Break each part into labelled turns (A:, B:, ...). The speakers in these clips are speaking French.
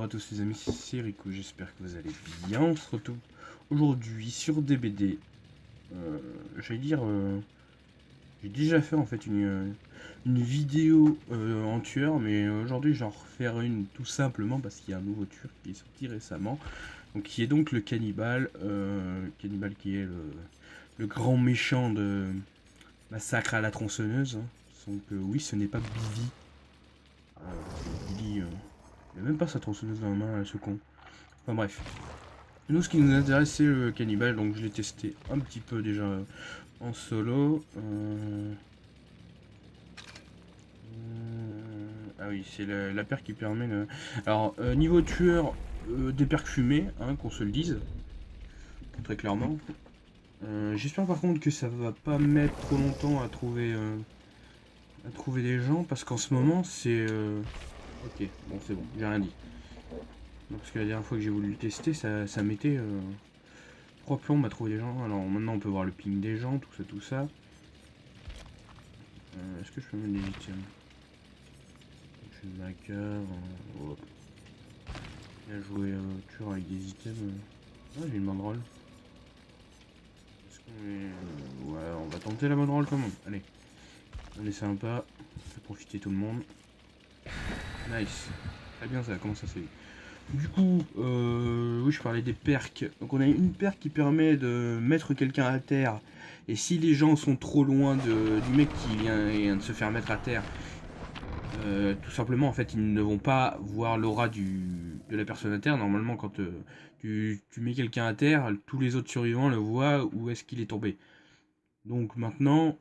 A: à tous les amis, c'est Rico, j'espère que vous allez bien. On se retrouve aujourd'hui sur DBD. J'allais dire, j'ai déjà fait en fait une vidéo en tueur, mais aujourd'hui je vais en refaire une tout simplement parce qu'il y a un nouveau tueur qui est sorti récemment. Donc qui est donc le cannibale, cannibale qui est le grand méchant de Massacre à la tronçonneuse. Donc oui, ce n'est pas Billy. Billy, il a même pas sa tronçonneuse dans la main, ce con. Enfin bref. Nous, ce qui nous intéresse, c'est le cannibale. Donc je l'ai testé un petit peu déjà en solo. Ah oui, c'est la paire qui permet de... Alors, niveau tueur, des perks fumées, hein, qu'on se le dise. Très clairement. J'espère par contre que ça va pas mettre trop longtemps à trouver des gens. Parce qu'en ce moment, c'est... Ok, bon c'est bon, j'ai rien dit. Non, parce que la dernière fois que j'ai voulu le tester, ça mettait 3 plombs à trouver des gens. Alors maintenant on peut voir le ping des gens, tout ça. Est-ce que je peux mettre des items? Je suis macabre. Hop. Bien joué tueur avec des items. Ah, j'ai une banderole. Est-ce qu'on est... ouais, on va tenter la banderole quand même. Allez. On est sympa. Ça fait profiter tout le monde. Nice. Très bien ça, comment ça se fait? Du coup, oui, je parlais des perks. Donc on a une perk qui permet de mettre quelqu'un à terre. Et si les gens sont trop loin du mec qui vient de se faire mettre à terre, tout simplement, en fait, ils ne vont pas voir l'aura de la personne à terre. Normalement, quand tu mets quelqu'un à terre, tous les autres survivants le voient où est-ce qu'il est tombé. Donc maintenant,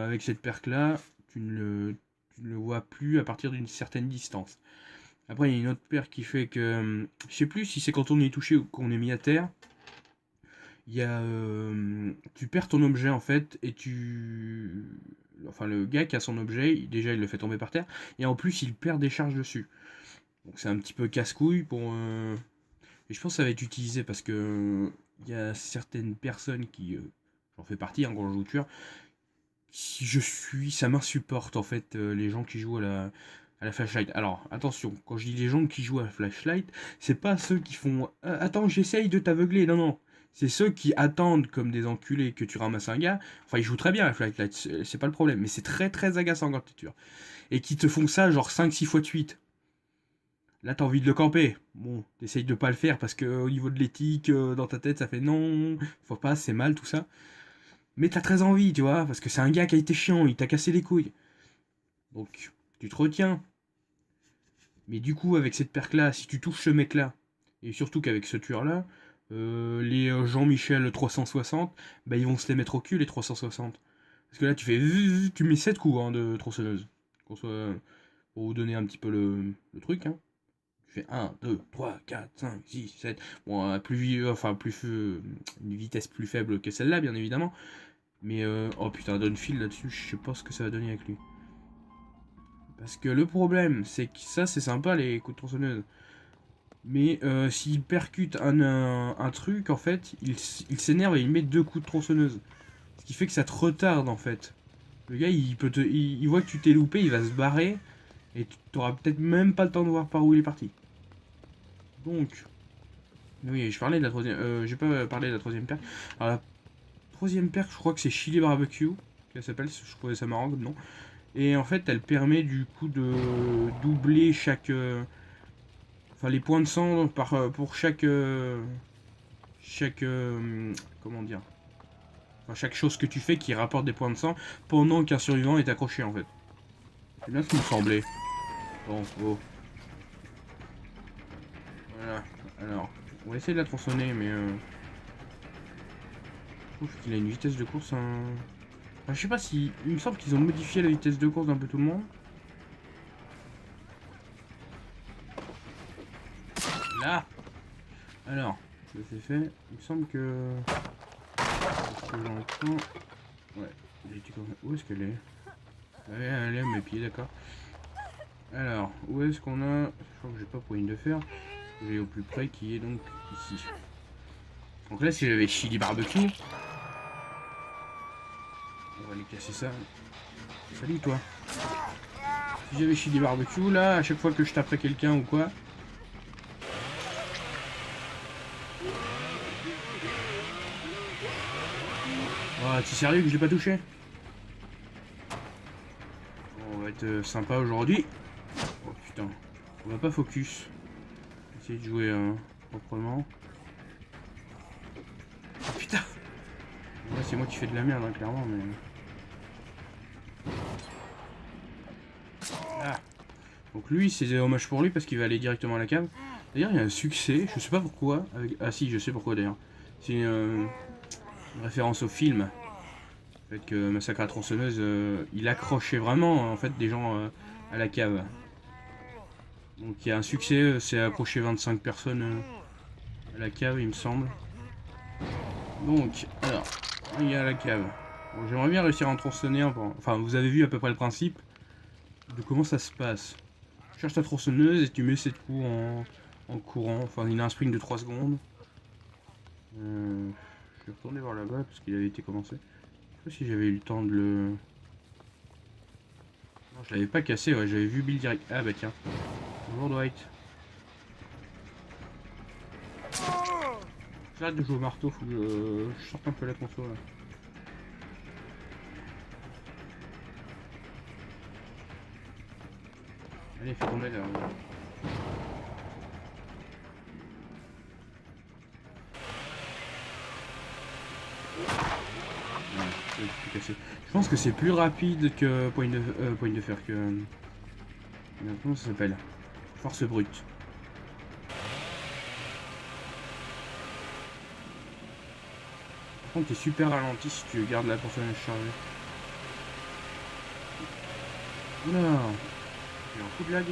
A: avec cette perk là, tu ne le vois plus à partir d'une certaine distance. Après, il y a une autre paire qui fait que... je sais plus si c'est quand on est touché ou qu'on est mis à terre. Il y a... tu perds ton objet, en fait, et tu... Enfin, le gars qui a son objet, déjà, il le fait tomber par terre. Et en plus, il perd des charges dessus. Donc, c'est un petit peu casse-couille pour... Et je pense que ça va être utilisé parce que... il y a certaines personnes qui... j'en fais partie, hein, quand je joue tueur. Si je suis... ça m'insupporte, en fait, les gens qui jouent à la flashlight. Alors, attention, quand je dis les gens qui jouent à la flashlight, c'est pas ceux qui font « Attends, j'essaye de t'aveugler », non, non. C'est ceux qui attendent comme des enculés que tu ramasses un gars. Enfin, ils jouent très bien à la flashlight, c'est pas le problème. Mais c'est très très agaçant quand tu tues. Et qui te font ça genre 5-6 fois de suite. Là, t'as envie de le camper. Bon, t'essayes de pas le faire parce que au niveau de l'éthique, dans ta tête, ça fait non, faut pas, c'est mal, tout ça. Mais t'as très envie, tu vois, parce que c'est un gars qui a été chiant, il t'a cassé les couilles. Donc, tu te retiens. Mais du coup, avec cette perk là, si tu touches ce mec là, et surtout qu'avec ce tueur là, les Jean-Michel 360, bah ils vont se les mettre au cul les 360. Parce que là tu fais... tu mets 7 coups, hein, de tronçonneuse. Pour vous donner un petit peu le truc. Hein. Tu fais 1, 2, 3, 4, 5, 6, 7. Bon, une vitesse plus faible que celle-là, bien évidemment. Mais, oh putain, Dunfield là-dessus, je sais pas ce que ça va donner avec lui. Parce que le problème, c'est que ça, c'est sympa, les coups de tronçonneuse. Mais s'il percute un truc, en fait, il s'énerve et il met 2 coups de tronçonneuse. Ce qui fait que ça te retarde, en fait. Le gars, il voit que tu t'es loupé, il va se barrer. Et tu n'auras peut-être même pas le temps de voir par où il est parti. Donc... oui, je parlais de la troisième... j'ai pas parlé de la troisième perque. Alors, la troisième perque, je crois que c'est Chili Barbecue. Qu'elle s'appelle, je trouvais ça marrant comme nom. Et en fait, elle permet du coup de doubler chaque... enfin, les points de sang pour chaque... comment dire, enfin, chaque chose que tu fais qui rapporte des points de sang pendant qu'un survivant est accroché, en fait. C'est bien ce qui me semblait. Bon, oh. Voilà. Alors, on va essayer de la tronçonner, mais... je trouve qu'il a une vitesse de course... enfin, je sais pas si... il me semble qu'ils ont modifié la vitesse de course d'un peu tout le monde. Là. Alors, ça c'est fait. Il me semble que... j'entends... ouais. Où est-ce qu'elle est? Ouais, elle est à mes pieds, d'accord. Alors, où est-ce qu'on a... je crois que j'ai pas pour une de fer. J'ai au plus près qui est donc ici. Donc là, si j'avais Chili Barbecue... on va aller casser ça. Salut toi. Si j'avais Chili Barbecue, là, à chaque fois que je taperais quelqu'un ou quoi... Oh, t'es sérieux que je l'ai pas touché? Bon, on va être sympa aujourd'hui. Oh putain. On va pas focus. Essayer de jouer proprement. Oh, putain. Là c'est moi qui fais de la merde hein, clairement mais... Ah. Donc lui c'est dommage pour lui parce qu'il va aller directement à la cave. D'ailleurs il y a un succès, je sais pas pourquoi. Avec... Ah si je sais pourquoi d'ailleurs. C'est une référence au film. Le fait que Massacre à la tronçonneuse, il accrochait vraiment en fait des gens à la cave. Donc il y a un succès, c'est accrocher 25 personnes à la cave il me semble. Donc, alors, il y a la cave. Bon, j'aimerais bien réussir à en tronçonner un. Enfin, vous avez vu à peu près le principe de comment ça se passe. Tu cherches ta tronçonneuse et tu mets 7 coups en courant. Enfin, il a un sprint de 3 secondes. Je vais retourner voir là-bas parce qu'il avait été commencé. Je sais pas si j'avais eu le temps de le... Non, je l'avais pas cassé, ouais, j'avais vu Bill direct. Ah bah tiens. Bonjour Dwight. J'arrête de jouer au marteau, faut que je sorte un peu la console là. Allez, fais tomber là. Je pense que c'est plus rapide que Point de Fer que... Comment ça s'appelle? Force brute. Par contre, t'es super ralenti si tu gardes la personnage chargée. Oula! Il y a un coup de lag.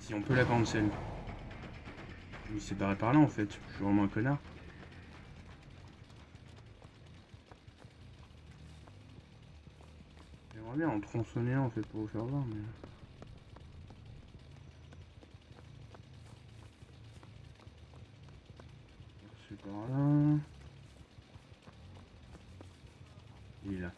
A: Si on peut la cancel. Il s'est barré par là en fait. Je suis vraiment un connard. J'aimerais bien en tronçonner un en fait pour vous faire voir, mais... C'est par là. Il est là.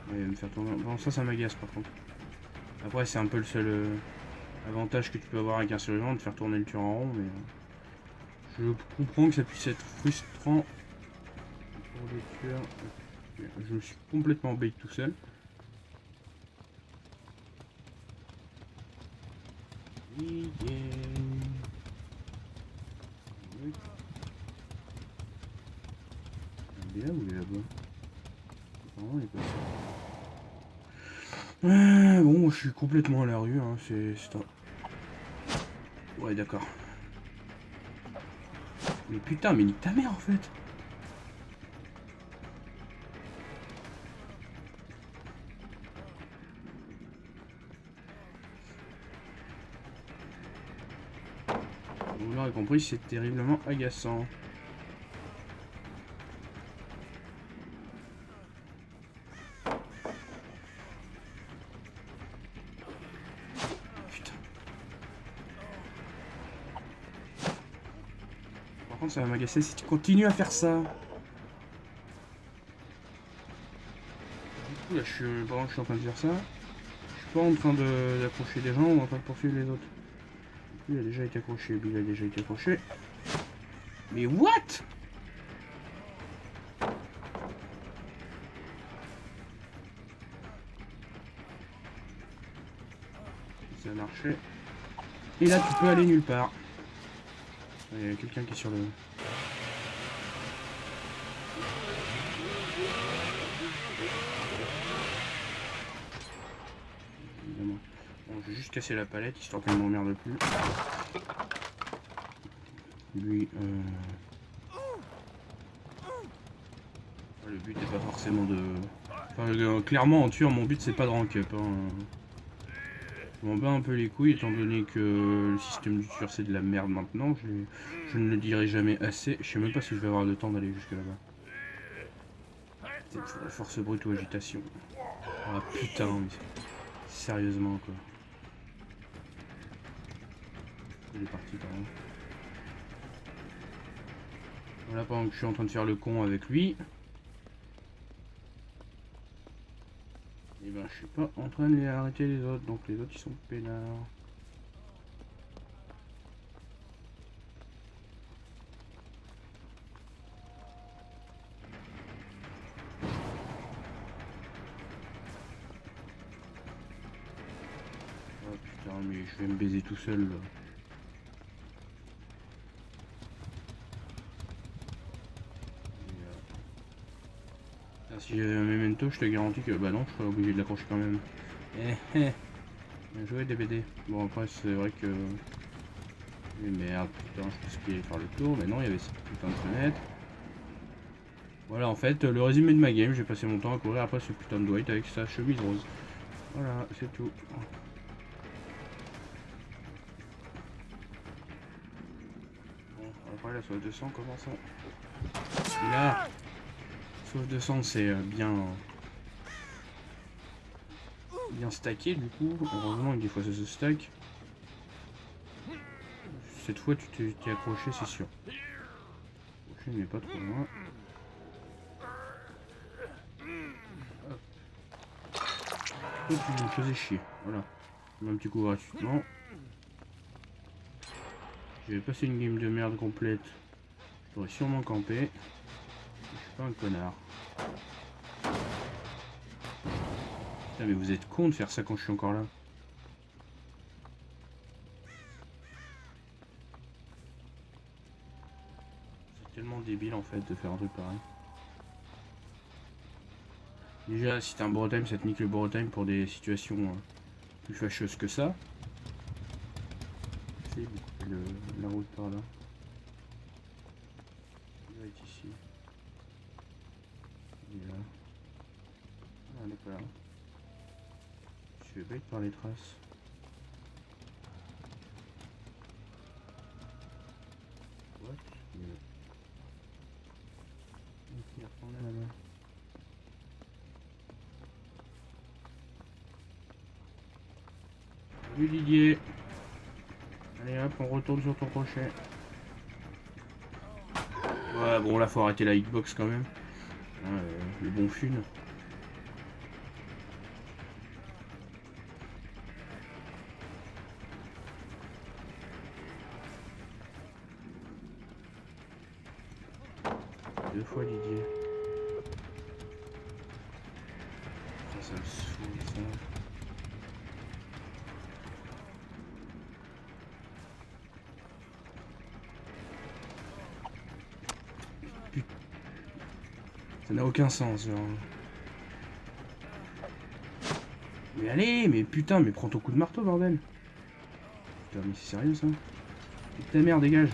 A: Ouais, il va me faire tourner. Bon, ça m'agace par contre. Après, c'est un peu le seul avantage que tu peux avoir avec un survivant, de faire tourner le tueur en rond, mais... Je comprends que ça puisse être frustrant pour les tueurs. Je me suis complètement bait tout seul. Il est là ou il est là-bas? Non, il est pas ça. Bon, je suis complètement à la rue, hein, c'est un... Ouais, d'accord. Mais putain, mais nique ta mère en fait! Vous l'aurez compris, c'est terriblement agaçant. Putain. Par contre, ça va m'agacer si tu continues à faire ça. Du coup, là, pendant que je suis en train de faire ça, je suis pas en train d'accrocher des gens ou en train de poursuivre les autres. Lui, il a déjà été accroché, lui, il a déjà été accroché. Mais what? Ça a marché. Et là, tu peux aller nulle part. Il y a quelqu'un qui est sur le... Évidemment. Bon, je vais juste casser la palette, histoire qu'elle ne m'emmerde plus. Lui, le but n'est pas forcément de... Enfin, clairement, en tueur, mon but, c'est pas de rank up. Hein. Je m'en bats un peu les couilles, étant donné que le système du tueur, c'est de la merde maintenant. Je ne le dirai jamais assez. Je sais même pas si je vais avoir le temps d'aller jusque là-bas. Peut-être force brute ou agitation. Ah putain, mais sérieusement quoi. Il est parti par là. Voilà, pendant que je suis en train de faire le con avec lui. Et ben je suis pas en train de les arrêter les autres, donc les autres ils sont peinards. Oh putain, mais je vais me baiser tout seul là. Si j'avais un memento, je te garantis que bah non, je serais obligé de l'accrocher quand même. Eh eh, bien joué DBD. Bon après c'est vrai que... Mais merde, putain, je pense qu'il allait faire le tour, mais non, il y avait cette putain de fenêtre. Voilà, en fait, le résumé de ma game, j'ai passé mon temps à courir après ce putain de Dwight avec sa chemise rose. Voilà, c'est tout. Bon, après la sauce de sang, commençons. Et là, sauce de sang, c'est bien stacké du coup. Heureusement que des fois ça se stack. Cette fois, tu t'es accroché, c'est sûr. Accroché, mais pas trop loin. Tu me faisais chier. Voilà. Un petit coup gratuitement. J'avais passé une game de merde complète. J'aurais sûrement campé. Je suis pas un connard. Putain, mais vous êtes con de faire ça quand je suis encore là. C'est tellement débile en fait de faire un truc pareil. Déjà, si t'as un borrow time, ça te nique le borrow time pour des situations plus fâcheuses que ça. C'est la route par là. Il va être ici. Il est là. Ah, elle est pas là. Je vais pas être par les traces. What? Il retourne là-bas. Salut Didier. Allez hop, on retourne sur ton crochet. Ouais, bon là faut arrêter la hitbox quand même. Hein, le bon fun. Deux fois Didier. Ça me saoule ça. Putain. Ça n'a aucun sens genre. Mais allez, mais putain, mais prends ton coup de marteau bordel. Putain, mais c'est sérieux ça? Ta mère, dégage.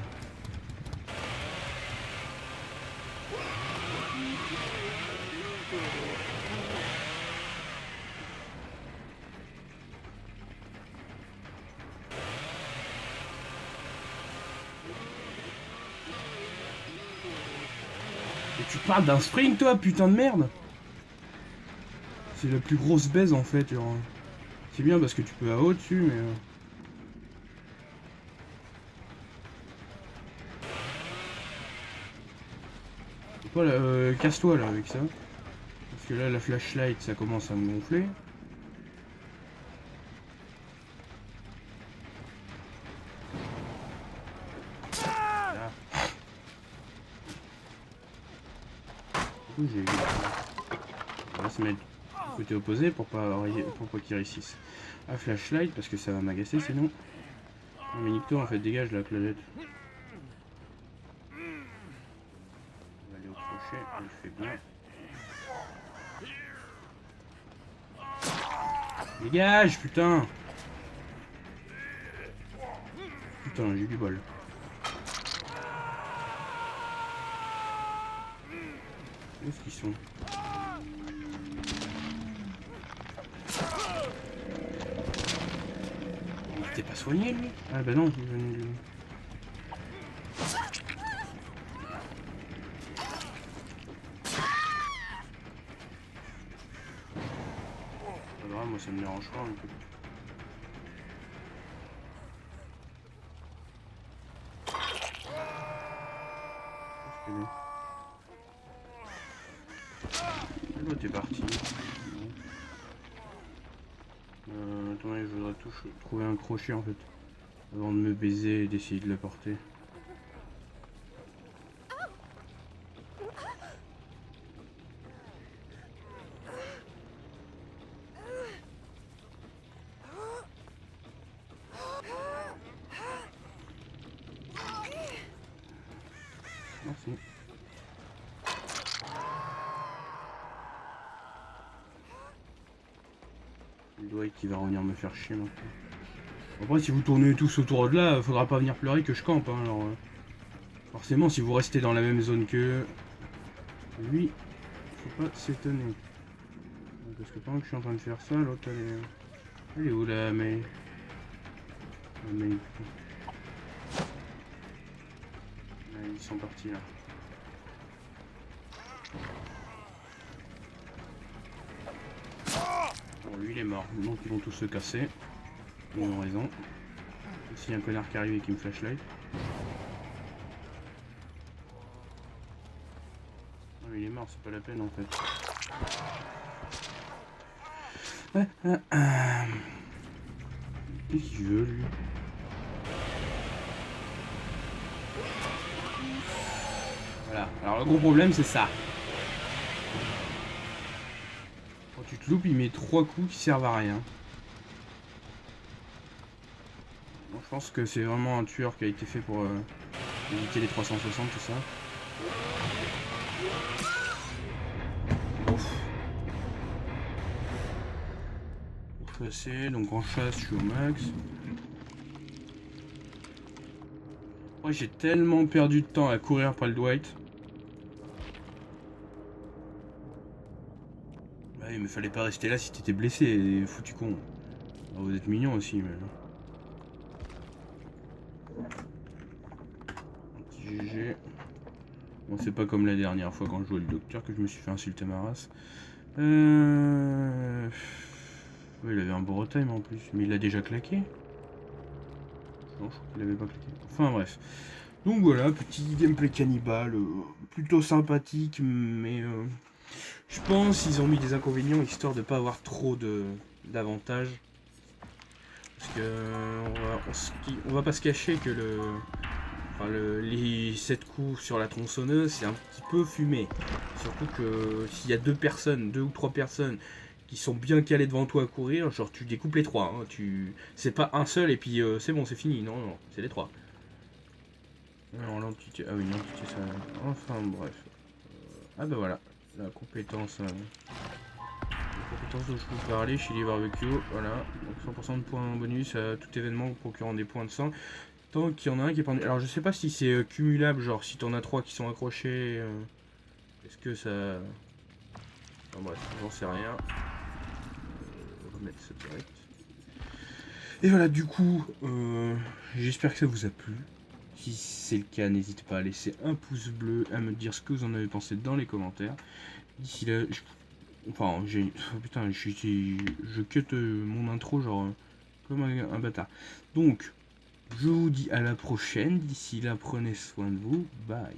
A: Et tu parles d'un sprint toi, putain de merde. C'est la plus grosse baise en fait, genre. C'est bien parce que tu peux AO dessus, mais... Faut pas casse-toi là avec ça. Parce que là la flashlight ça commence à me gonfler. Là. Du coup, on va se mettre du côté opposé pour pas qu'il réussisse. Ah, flashlight parce que ça va m'agacer sinon. Non, mais nique-toi en fait, dégage la clonette. On va aller au crochet, on le fait bien. Dégage, putain! Putain, j'ai du bol. Où est-ce qu'ils sont? Il était pas soigné lui? Ah bah non, il venait lui. Pas grave, moi ça me dérange pas un peu. L'autre est parti. Attendez, je voudrais trouver un crochet en fait. Avant de me baiser et d'essayer de le porter. Merci. Le doigt qui va revenir me faire chier maintenant. Après, si vous tournez tous autour de là, faudra pas venir pleurer que je campe. Hein, alors, forcément, si vous restez dans la même zone que lui, faut pas s'étonner. Parce que pendant que je suis en train de faire ça, l'autre elle est où là, mais. Ils sont partis là. Bon, lui il est mort, donc ils vont tous se casser. Ils ont raison. S'il y a un connard qui arrive et qui me flashlight. Non, mais il est mort, c'est pas la peine en fait. Qu'est-ce qu'il veut lui? Voilà, alors le gros problème c'est ça. Quand tu te loupes, il met 3 coups qui servent à rien. Bon, je pense que c'est vraiment un tueur qui a été fait pour éviter les 360, tout ça. Ouf. Pour passer, donc en chasse, je suis au max. Ouais, j'ai tellement perdu de temps à courir après le Dwight. Ouais, il me fallait pas rester là si t'étais blessé, foutu con. Ah, vous êtes mignon aussi, mais... GG. Bon, c'est pas comme la dernière fois quand je jouais le docteur que je me suis fait insulter ma race. Ouais, il avait un beau time en plus, mais il l'a déjà claqué. Non, je crois qu'il l'avait pas claqué. Enfin bref. Donc voilà, petit gameplay cannibale, plutôt sympathique, mais je pense qu'ils ont mis des inconvénients histoire de pas avoir trop d'avantages. Parce que on va pas se cacher que les 7 coups sur la tronçonneuse, c'est un petit peu fumé. Surtout que s'il y a 2 ou 3 personnes qui sont bien calées devant toi à courir, genre tu découpes les 3. Hein, c'est pas un seul et puis c'est bon, c'est fini. Non, non, c'est les 3. Alors l'entité... Ah oui, l'entité ça... Enfin bref. Ah bah voilà. La compétence... La compétence dont je vous parlais, Chili Barbecue. Voilà. Donc 100% de points bonus à tout événement procurant des points de sang. Tant qu'il y en a un qui est pendu. Alors je sais pas si c'est cumulable, genre si t'en as 3 qui sont accrochés, est-ce que ça... Enfin bref, j'en sais rien. Remettre ça direct. Et voilà, du coup, j'espère que ça vous a plu. Si c'est le cas, n'hésitez pas à laisser un pouce bleu, à me dire ce que vous en avez pensé dans les commentaires. D'ici là, enfin, oh putain, je cut mon intro genre comme un bâtard. Donc, je vous dis à la prochaine. D'ici là, prenez soin de vous. Bye.